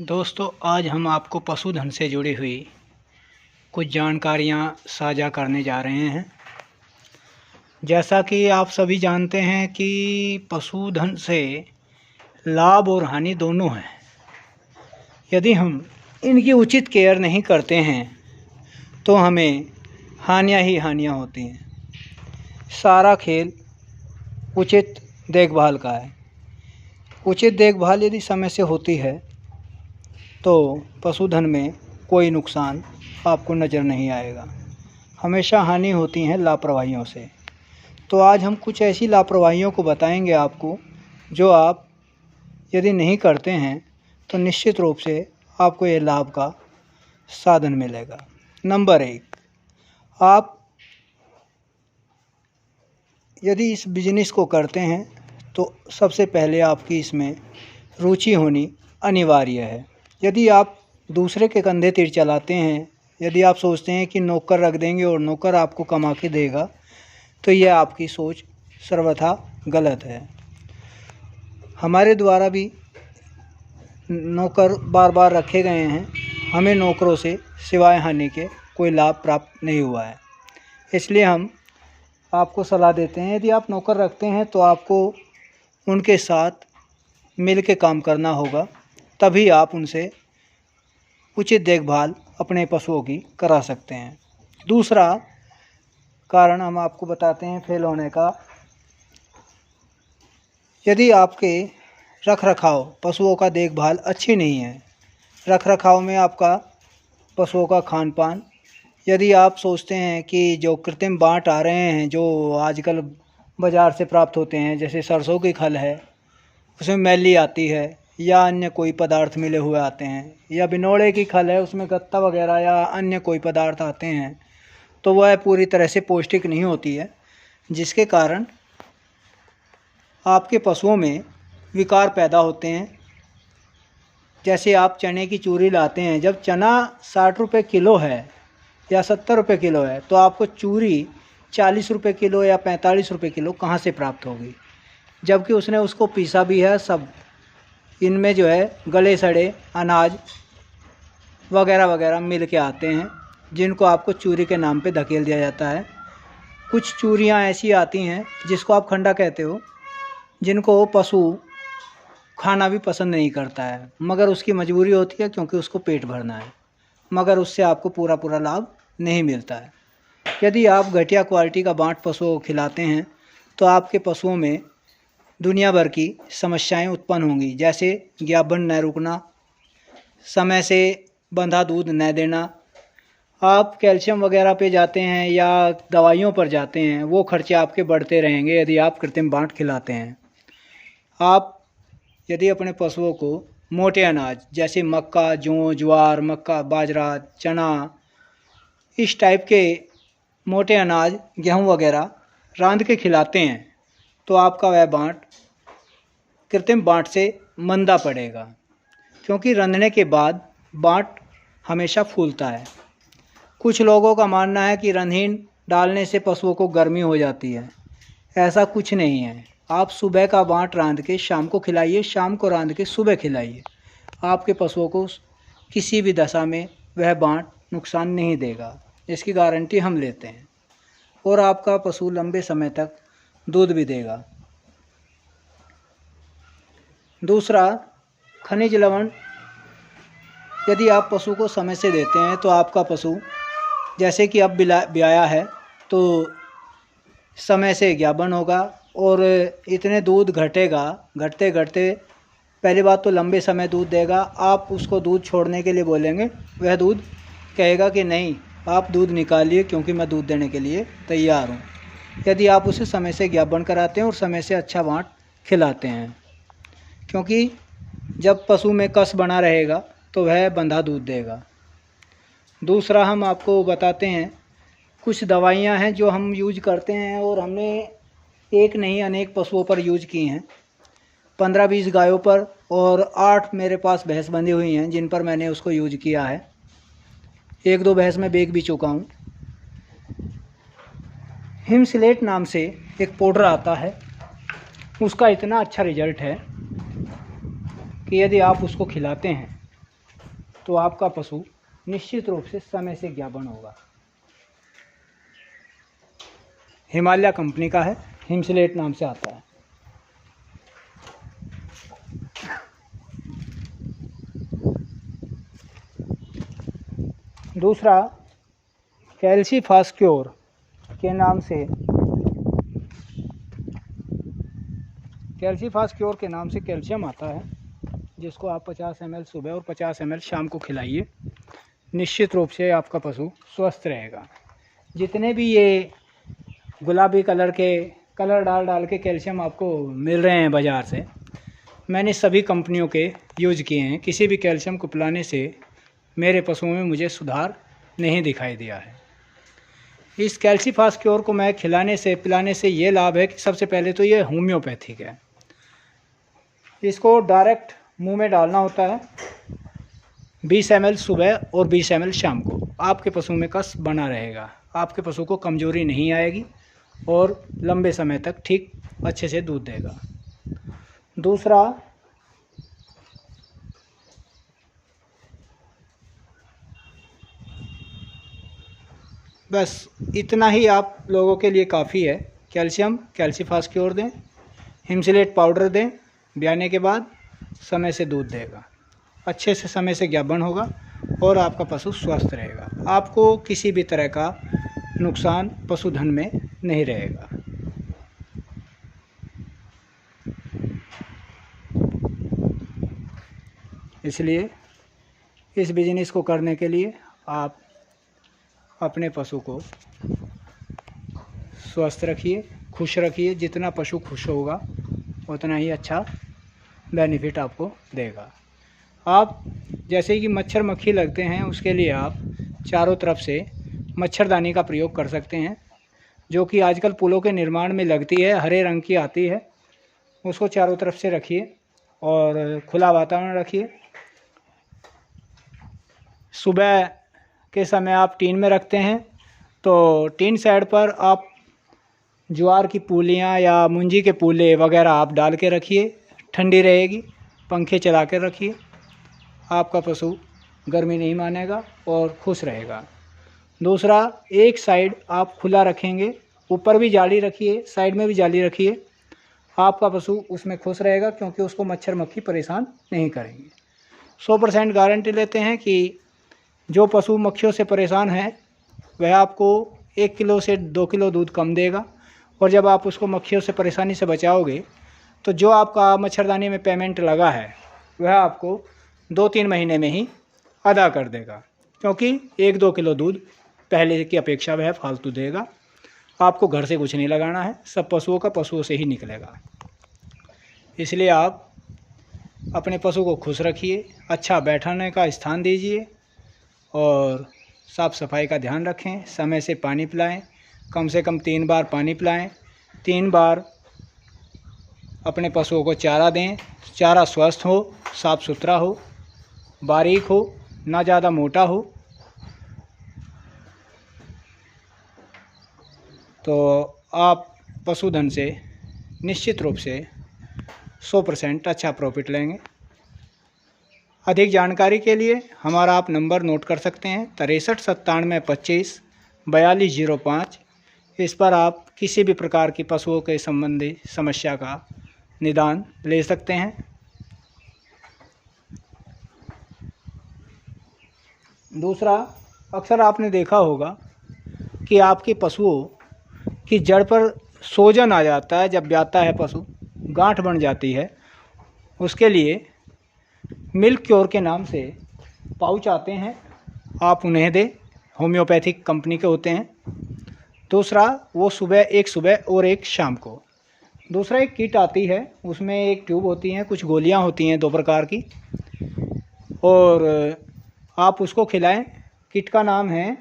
दोस्तों, आज हम आपको पशुधन से जुड़ी हुई कुछ जानकारियां साझा करने जा रहे हैं। जैसा कि आप सभी जानते हैं कि पशुधन से लाभ और हानि दोनों हैं। यदि हम इनकी उचित केयर नहीं करते हैं तो हमें हानियां ही हानियां होती हैं। सारा खेल उचित देखभाल का है। उचित देखभाल यदि समय से होती है तो पशुधन में कोई नुकसान आपको नज़र नहीं आएगा। हमेशा हानि होती हैं लापरवाहियों से। तो आज हम कुछ ऐसी लापरवाहियों को बताएंगे आपको, जो आप यदि नहीं करते हैं तो निश्चित रूप से आपको ये लाभ का साधन मिलेगा। नंबर 1, आप यदि इस बिजनेस को करते हैं तो सबसे पहले आपकी इसमें रुचि होनी अनिवार्य है। यदि आप दूसरे के कंधे तीर चलाते हैं, यदि आप सोचते हैं कि नौकर रख देंगे और नौकर आपको कमा के देगा, तो यह आपकी सोच सर्वथा गलत है। हमारे द्वारा भी नौकर बार बार रखे गए हैं, हमें नौकरों से सिवाय हानि के कोई लाभ प्राप्त नहीं हुआ है। इसलिए हम आपको सलाह देते हैं, यदि आप नौकर रखते हैं तो आपको उनके साथ मिल के काम करना होगा, तभी आप उनसे उचित देखभाल अपने पशुओं की करा सकते हैं। दूसरा कारण हम आपको बताते हैं फेल होने का। यदि आपके रख रखाव पशुओं का देखभाल अच्छी नहीं है, रख रखाव में आपका पशुओं का खान पान, यदि आप सोचते हैं कि जो कृत्रिम बाँट आ रहे हैं, जो आजकल बाज़ार से प्राप्त होते हैं, जैसे सरसों की खल है, उसमें मैली आती है, या अन्य कोई पदार्थ मिले हुए आते हैं, या बिनोड़े की खल है, उसमें गत्ता वगैरह या अन्य कोई पदार्थ आते हैं, तो वह पूरी तरह से पौष्टिक नहीं होती है, जिसके कारण आपके पशुओं में विकार पैदा होते हैं। जैसे आप चने की चूरी लाते हैं, जब चना 60 रुपये किलो है या 70 रुपये किलो है, तो आपको चूरी 40 रुपये किलो या 45 रुपये किलो कहाँ से प्राप्त होगी, जबकि उसने उसको पीसा भी है। सब इनमें जो है गले सड़े अनाज वगैरह वगैरह मिल के आते हैं, जिनको आपको चूरी के नाम पे धकेल दिया जाता है। कुछ चूरियां ऐसी आती हैं जिसको आप खंडा कहते हो, जिनको पशु खाना भी पसंद नहीं करता है, मगर उसकी मजबूरी होती है क्योंकि उसको पेट भरना है, मगर उससे आपको पूरा लाभ नहीं मिलता है। यदि आप घटिया क्वालिटी का बाँट पशुओं को खिलाते हैं तो आपके पशुओं में दुनिया भर की समस्याएं उत्पन्न होंगी, जैसे ज्ञापन न रुकना, समय से बंधा दूध न देना। आप कैल्शियम वगैरह पे जाते हैं या दवाइयों पर जाते हैं, वो खर्चे आपके बढ़ते रहेंगे यदि आप कृत्रिम बाँट खिलाते हैं। आप यदि अपने पशुओं को मोटे अनाज जैसे मक्का, जौ, ज्वार, मक्का, बाजरा, चना, इस टाइप के मोटे अनाज, गेहूँ वगैरह रांध के खिलाते हैं, तो आपका वह बाँट कृत्रिम बाँट से मंदा पड़ेगा, क्योंकि रंधने के बाद बाँट हमेशा फूलता है। कुछ लोगों का मानना है कि रंधीन डालने से पशुओं को गर्मी हो जाती है। ऐसा कुछ नहीं है। आप सुबह का बाँट रांध के शाम को खिलाइए, शाम को रांध के सुबह खिलाइए, आपके पशुओं को किसी भी दशा में वह बाँट नुकसान नहीं देगा, इसकी गारंटी हम लेते हैं। और आपका पशु लंबे समय तक दूध भी देगा। दूसरा, खनिज लवण यदि आप पशु को समय से देते हैं तो आपका पशु, जैसे कि अब ब्याया है, तो समय से ज्ञापन होगा और इतने दूध घटेगा, घटते घटते पहली बात तो लंबे समय दूध देगा। आप उसको दूध छोड़ने के लिए बोलेंगे, वह दूध कहेगा कि नहीं, आप दूध निकालिए क्योंकि मैं दूध देने के लिए तैयार हूँ। यदि आप उसे समय से ज्ञापन कराते हैं और समय से अच्छा बाँट खिलाते हैं, क्योंकि जब पशु में कस बना रहेगा तो वह बंधा दूध देगा। दूसरा, हम आपको बताते हैं कुछ दवाइयाँ हैं जो हम यूज करते हैं, और हमने एक नहीं अनेक पशुओं पर यूज की हैं। 15-20 गायों पर और 8 मेरे पास भैंस बंधी हुई हैं जिन पर मैंने उसको यूज किया है। 1-2 भैंस में बेच भी चुका हूँ। हिमसिलेट नाम से एक पाउडर आता है, उसका इतना अच्छा रिजल्ट है कि यदि आप उसको खिलाते हैं तो आपका पशु निश्चित रूप से समय से ज्ञापन होगा। हिमालय कंपनी का है, हिमसलेट नाम से आता है। दूसरा कैल्सीफास्क्योर के नाम से कैल्शियम आता है, जिसको आप 50 ml सुबह और 50 ml शाम को खिलाइए। निश्चित रूप से आपका पशु स्वस्थ रहेगा। जितने भी ये गुलाबी कलर डाल के कैल्शियम आपको मिल रहे हैं बाज़ार से, मैंने सभी कंपनियों के यूज किए हैं। किसी भी कैल्शियम को पिलाने से मेरे पशुओं में मुझे सुधार नहीं दिखाई दिया है। इस कैल्सीफास्क्योर को मैं पिलाने से ये लाभ है कि सबसे पहले तो ये होम्योपैथिक है। इसको डायरेक्ट मुंह में डालना होता है, 20 ml सुबह और 20 ml शाम को। आपके पशु में कस बना रहेगा, आपके पशु को कमजोरी नहीं आएगी और लंबे समय तक ठीक अच्छे से दूध देगा। दूसरा बस इतना ही आप लोगों के लिए काफ़ी है। कैल्सीफास्क्योर दें, हिमसलेट पाउडर दें, ब्याने के बाद समय से दूध देगा, अच्छे से समय से ज्ञापन होगा और आपका पशु स्वस्थ रहेगा। आपको किसी भी तरह का नुकसान पशुधन में नहीं रहेगा। इसलिए इस बिजनेस को करने के लिए आप अपने पशु को स्वस्थ रखिए, खुश रखिए। जितना पशु खुश होगा उतना ही अच्छा बेनिफिट आपको देगा। आप जैसे कि मच्छर मक्खी लगते हैं, उसके लिए आप चारों तरफ से मच्छरदानी का प्रयोग कर सकते हैं, जो कि आजकल पुलों के निर्माण में लगती है, हरे रंग की आती है। उसको चारों तरफ से रखिए और खुला वातावरण रखिए। सुबह के समय आप टीन में रखते हैं तो टीन साइड पर आप ज्वार की पूलियाँ या मुंजी के पूले वगैरह आप डाल के रखिए, ठंडी रहेगी। पंखे चला कर रखिए, आपका पशु गर्मी नहीं मानेगा और खुश रहेगा। दूसरा, एक साइड आप खुला रखेंगे, ऊपर भी जाली रखिए, साइड में भी जाली रखिए। आपका पशु उसमें खुश रहेगा क्योंकि उसको मच्छर मक्खी परेशान नहीं करेंगे। 100% गारंटी लेते हैं कि जो पशु मक्खियों से परेशान है वह आपको 1 किलो से 2 किलो दूध कम देगा। और जब आप उसको मक्खियों से परेशानी से बचाओगे तो जो आपका मच्छरदानी में पेमेंट लगा है वह आपको 2-3 महीने में ही अदा कर देगा, क्योंकि 1-2 किलो दूध पहले की अपेक्षा वह फालतू देगा। आपको घर से कुछ नहीं लगाना है, सब पशुओं का पशुओं से ही निकलेगा। इसलिए आप अपने पशु को खुश रखिए, अच्छा बैठने का स्थान दीजिए और साफ़ सफाई का ध्यान रखें। समय से पानी पिलाएं, कम से कम 3 बार पानी पिलाएं। 3 बार अपने पशुओं को चारा दें। चारा स्वस्थ हो, साफ़ सुथरा हो, बारीक हो, ना ज़्यादा मोटा हो। तो आप पशुधन से निश्चित रूप से 100% अच्छा प्रॉफिट लेंगे। अधिक जानकारी के लिए हमारा आप नंबर नोट कर सकते हैं 63 97 25 42 05। इस पर आप किसी भी प्रकार की पशुओं के संबंधी समस्या का निदान ले सकते हैं। दूसरा, अक्सर आपने देखा होगा कि आपके पशुओं की जड़ पर सोजन आ जाता है। जब ब्याता है पशु, गांठ बन जाती है। उसके लिए मिल्क क्योर के नाम से पाउच आते हैं, आप उन्हें दें, होम्योपैथिक कंपनी के होते हैं। दूसरा, वो एक सुबह और एक शाम को। दूसरा, एक किट आती है, उसमें एक ट्यूब होती हैं, कुछ गोलियां होती हैं 2 प्रकार की, और आप उसको खिलाएं। किट का नाम है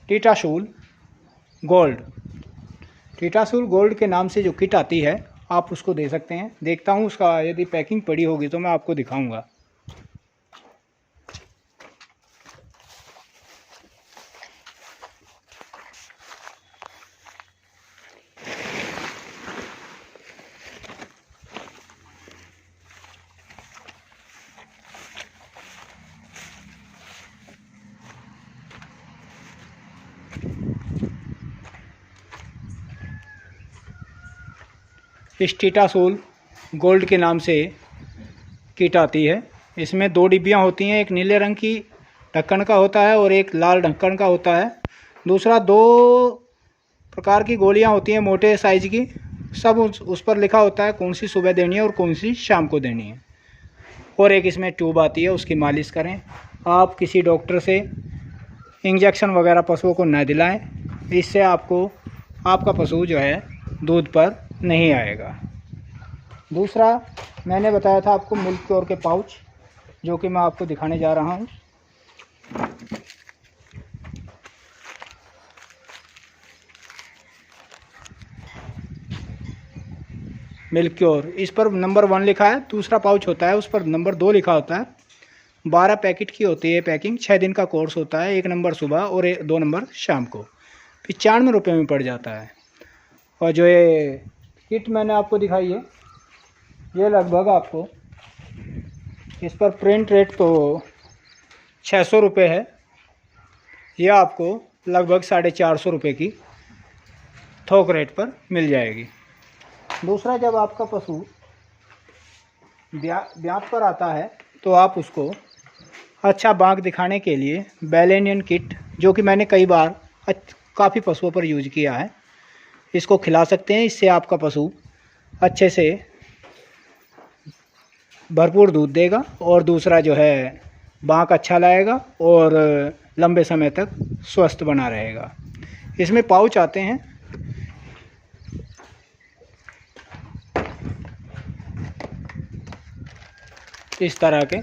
टीटाशूल गोल्ड। टीटाशूल गोल्ड के नाम से जो किट आती है आप उसको दे सकते हैं। देखता हूँ उसका यदि पैकिंग पड़ी होगी तो मैं आपको दिखाऊंगा। स्टीटासोल गोल्ड के नाम से किट आती है। इसमें 2 डिब्बियाँ होती हैं, एक नीले रंग की ढक्कन का होता है और एक लाल ढक्कन का होता है। दूसरा 2 प्रकार की गोलियां होती हैं मोटे साइज की, सब उस पर लिखा होता है कौन सी सुबह देनी है और कौन सी शाम को देनी है। और एक इसमें ट्यूब आती है, उसकी मालिश करें। आप किसी डॉक्टर से इंजेक्शन वगैरह पशुओं को न दिलाएं, इससे आपका पशु जो है दूध पर नहीं आएगा। दूसरा मैंने बताया था आपको मिल्क क्योर के पाउच, जो कि मैं आपको दिखाने जा रहा हूँ। मिल्क क्योर, इस पर नंबर 1 लिखा है। दूसरा पाउच होता है, उस पर नंबर 2 लिखा होता है। 12 पैकेट की होती है पैकिंग। 6 दिन का कोर्स होता है, 1 नंबर सुबह और 2 नंबर शाम को। 95 रुपये में पड़ जाता है। और जो ये किट मैंने आपको दिखाई है, ये लगभग आपको, इस पर प्रिंट रेट तो 600 रुपये है, यह आपको लगभग 450 रुपये की थोक रेट पर मिल जाएगी। दूसरा, जब आपका पशु ब्यात पर आता है तो आप उसको अच्छा बांक दिखाने के लिए बैलेनियन किट, जो कि मैंने कई बार काफ़ी पशुओं पर यूज किया है, इसको खिला सकते हैं। इससे आपका पशु अच्छे से भरपूर दूध देगा और दूसरा जो है बांक अच्छा लाएगा और लंबे समय तक स्वस्थ बना रहेगा। इसमें पाउच आते हैं, इस तरह के।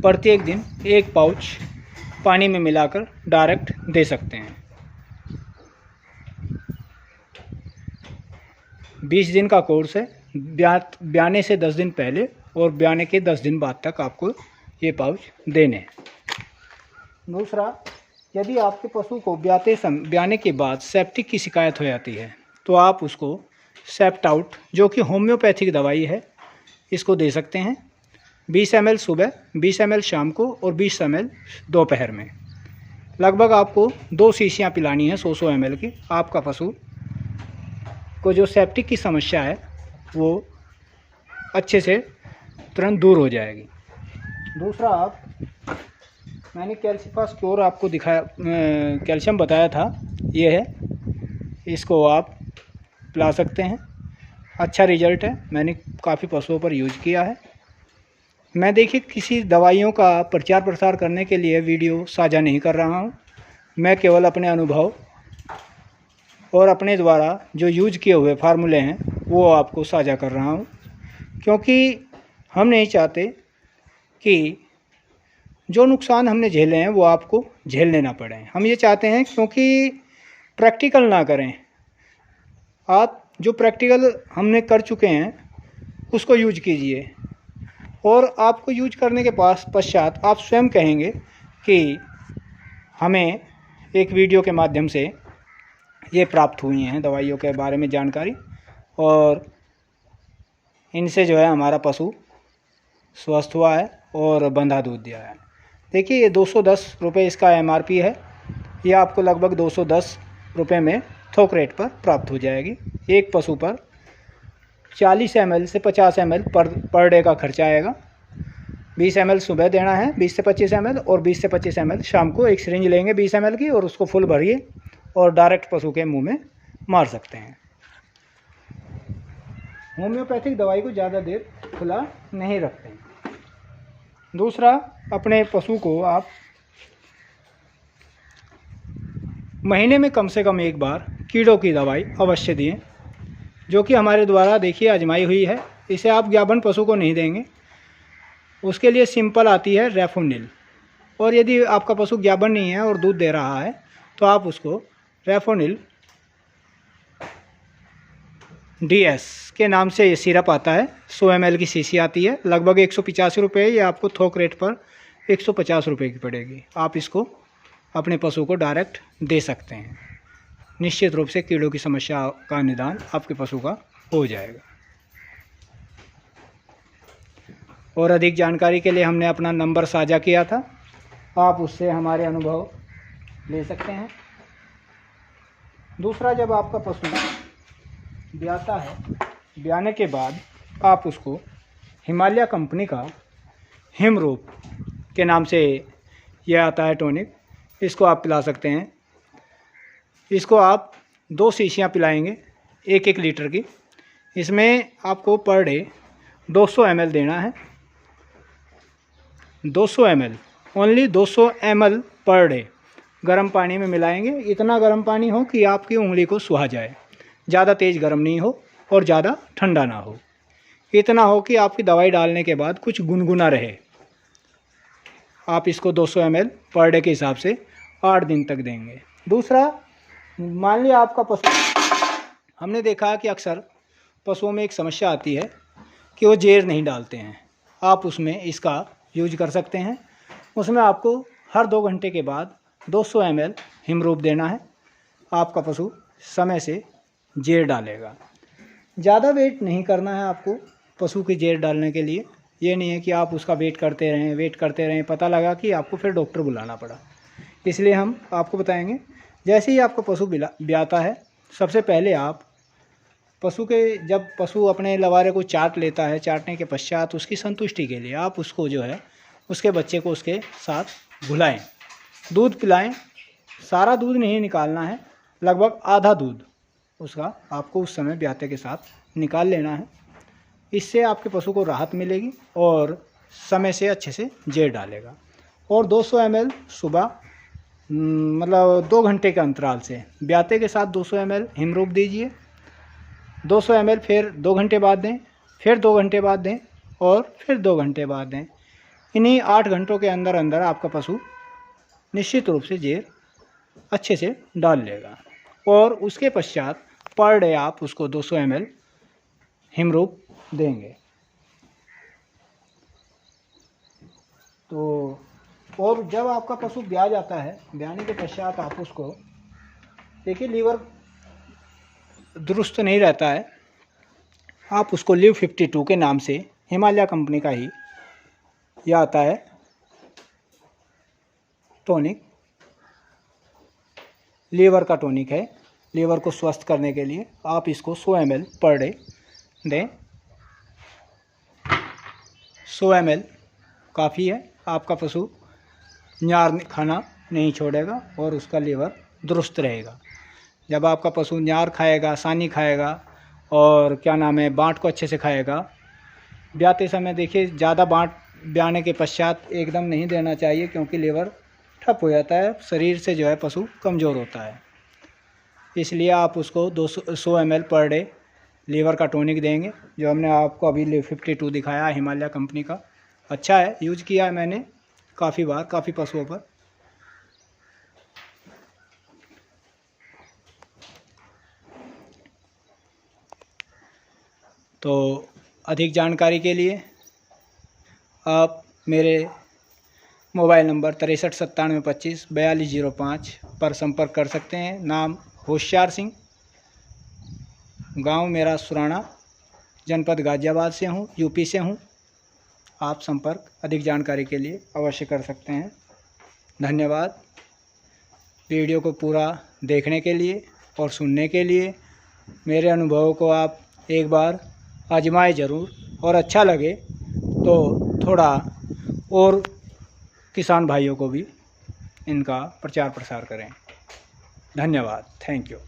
प्रत्येक दिन 1 पाउच पानी में मिलाकर डायरेक्ट दे सकते हैं। 20 दिन का कोर्स है। ब्याने से 10 दिन पहले और ब्याने के 10 दिन बाद तक आपको ये पाउच देने हैं। दूसरा, यदि आपके पशु को ब्याने के बाद सेप्टिक की शिकायत हो जाती है तो आप उसको सेप्ट आउट, जो कि होम्योपैथिक दवाई है, इसको दे सकते हैं। 20 ml सुबह, 20 ml शाम को और 20 ml दोपहर में। लगभग आपको 2 शीशियाँ पिलानी है 100 ml की। आपका पशु को जो सेप्टिक की समस्या है वो अच्छे से तुरंत दूर हो जाएगी। दूसरा, मैंने कैल्शिफास क्योर आपको दिखाया, कैल्शियम बताया था, ये है, इसको आप पिला सकते हैं। अच्छा रिजल्ट है, मैंने काफ़ी पशुओं पर यूज किया है। मैं देखिए किसी दवाइयों का प्रचार प्रसार करने के लिए वीडियो साझा नहीं कर रहा हूँ। मैं केवल अपने अनुभव और अपने द्वारा जो यूज किए हुए फार्मूले हैं वो आपको साझा कर रहा हूँ, क्योंकि हम नहीं चाहते कि जो नुकसान हमने झेले हैं वो आपको झेल लेना पड़े। हम ये चाहते हैं क्योंकि प्रैक्टिकल ना करें। आप जो प्रैक्टिकल हमने कर चुके हैं उसको यूज कीजिए और आपको यूज करने के पश्चात आप स्वयं कहेंगे कि हमें एक वीडियो के माध्यम से ये प्राप्त हुई हैं दवाइयों के बारे में जानकारी, और इनसे जो है हमारा पशु स्वस्थ हुआ है और बंधा दूध दिया है। देखिए, ये 210 रुपये इसका MRP है। ये आपको लगभग 210 रुपये में थोक रेट पर प्राप्त हो जाएगी। एक पशु पर 40 ml से 50 ml पर डे का खर्चा आएगा। 20 ml सुबह देना है, 20 से 25 ml, और 20 से 25 ml शाम को। एक सिरिंज लेंगे 20 ml की और उसको फुल भरिए और डायरेक्ट पशु के मुंह में मार सकते हैं। होम्योपैथिक दवाई को ज़्यादा देर खुला नहीं रखते हैं। दूसरा, अपने पशु को आप महीने में कम से कम 1 बार कीड़ों की दवाई अवश्य दें, जो कि हमारे द्वारा देखिए आजमाई हुई है। इसे आप ज्ञापन पशु को नहीं देंगे, उसके लिए सिंपल आती है रेफोनिल। और यदि आपका पशु ज्ञापन नहीं है और दूध दे रहा है तो आप उसको रेफोनिल DS के नाम से ये सिरप आता है। 100 ml की शीशी आती है, लगभग 185 रुपये। ये आपको थोक रेट पर 150 रुपये की पड़ेगी। आप इसको अपने पशु को डायरेक्ट दे सकते हैं। निश्चित रूप से कीड़ों की समस्या का निदान आपके पशु का हो जाएगा। और अधिक जानकारी के लिए हमने अपना नंबर साझा किया था, आप उससे हमारे अनुभव ले सकते हैं। दूसरा, जब आपका पशु ब्याता है, ब्याने के बाद आप उसको हिमालय कंपनी का हिमरूप के नाम से यह आता है टॉनिक, इसको आप पिला सकते हैं। इसको आप 2 शीशियाँ पिलाएंगे 1-1 लीटर की। इसमें आपको पर डे 200 ml देना है। 200 ml, only 200 ml per day गर्म पानी में मिलाएंगे। इतना गर्म पानी हो कि आपकी उंगली को सुहा जाए, ज़्यादा तेज़ गर्म नहीं हो और ज़्यादा ठंडा ना हो। इतना हो कि आपकी दवाई डालने के बाद कुछ गुनगुना रहे। आप इसको 200 ml पर डे के हिसाब से 8 दिन तक देंगे। दूसरा, मान लिया आपका पशु, हमने देखा है कि अक्सर पशुओं में एक समस्या आती है कि वो जेर नहीं डालते हैं। आप उसमें इसका यूज कर सकते हैं। उसमें आपको हर 2 घंटे के बाद 200 ml हिमरूप देना है। आपका पशु समय से जेर डालेगा। ज़्यादा वेट नहीं करना है आपको पशु की जेर डालने के लिए। ये नहीं है कि आप उसका वेट करते रहें, पता लगा कि आपको फिर डॉक्टर बुलाना पड़ा। इसलिए हम आपको बताएंगे, जैसे ही आपका पशु ब्याता है, सबसे पहले आप जब पशु अपने लवारे को चाट लेता है, चाटने के पश्चात उसकी संतुष्टि के लिए आप उसको जो है उसके बच्चे को उसके साथ घुलाएं, दूध पिलाएं। सारा दूध नहीं निकालना है, लगभग आधा दूध उसका आपको उस समय ब्याते के साथ निकाल लेना है। इससे आपके पशु को राहत मिलेगी और समय से अच्छे से जेर डालेगा। और 200 ml सुबह, मतलब 2 घंटे के अंतराल से ब्याते के साथ 200 ml हिमरूप दीजिए। 200 ml फिर 2 घंटे बाद दें, फिर 2 घंटे बाद दें और फिर 2 घंटे बाद दें। इन्हीं 8 घंटों के अंदर अंदर आपका पशु निश्चित रूप से जेर अच्छे से डाल लेगा। और उसके पश्चात पर डे आप उसको 200 ml हिमरूप देंगे। तो और जब आपका पशु ब्या जाता है, ब्याने के पश्चात आप उसको देखिए, लीवर दुरुस्त नहीं रहता है, आप उसको लिव 52 के नाम से हिमालय कंपनी का ही यह आता है टॉनिक। लीवर का टॉनिक है, लीवर को स्वस्थ करने के लिए आप इसको 100 ml पर डे दें। 100 ml काफ़ी है। आपका पशु न्यार खाना नहीं छोड़ेगा और उसका लीवर दुरुस्त रहेगा। जब आपका पशु न्यार खाएगा, सानी खाएगा और क्या नाम है, बाँट को अच्छे से खाएगा। ब्याते समय देखिए, ज़्यादा बाँट ब्याने के पश्चात एकदम नहीं देना चाहिए, क्योंकि लीवर ठप हो जाता है, शरीर से जो है पशु कमज़ोर होता है। इसलिए आप उसको 100 ml पर डे लीवर का टॉनिक देंगे, जो हमने आपको अभी लिव 52 दिखाया हिमालय कंपनी का। अच्छा है, यूज किया है मैंने काफ़ी बार, काफ़ी पशुओं पर। तो अधिक जानकारी के लिए आप मेरे मोबाइल नंबर 639725 पर संपर्क कर सकते हैं। नाम होशियार सिंह, गांव मेरा सुराना, जनपद गाज़ियाबाद से हूं, यूपी से हूं। आप संपर्क अधिक जानकारी के लिए अवश्य कर सकते हैं। धन्यवाद वीडियो को पूरा देखने के लिए और सुनने के लिए। मेरे अनुभवों को आप एक बार आजमाएं ज़रूर, और अच्छा लगे तो थोड़ा और किसान भाइयों को भी इनका प्रचार प्रसार करें। धन्यवाद, थैंक यू।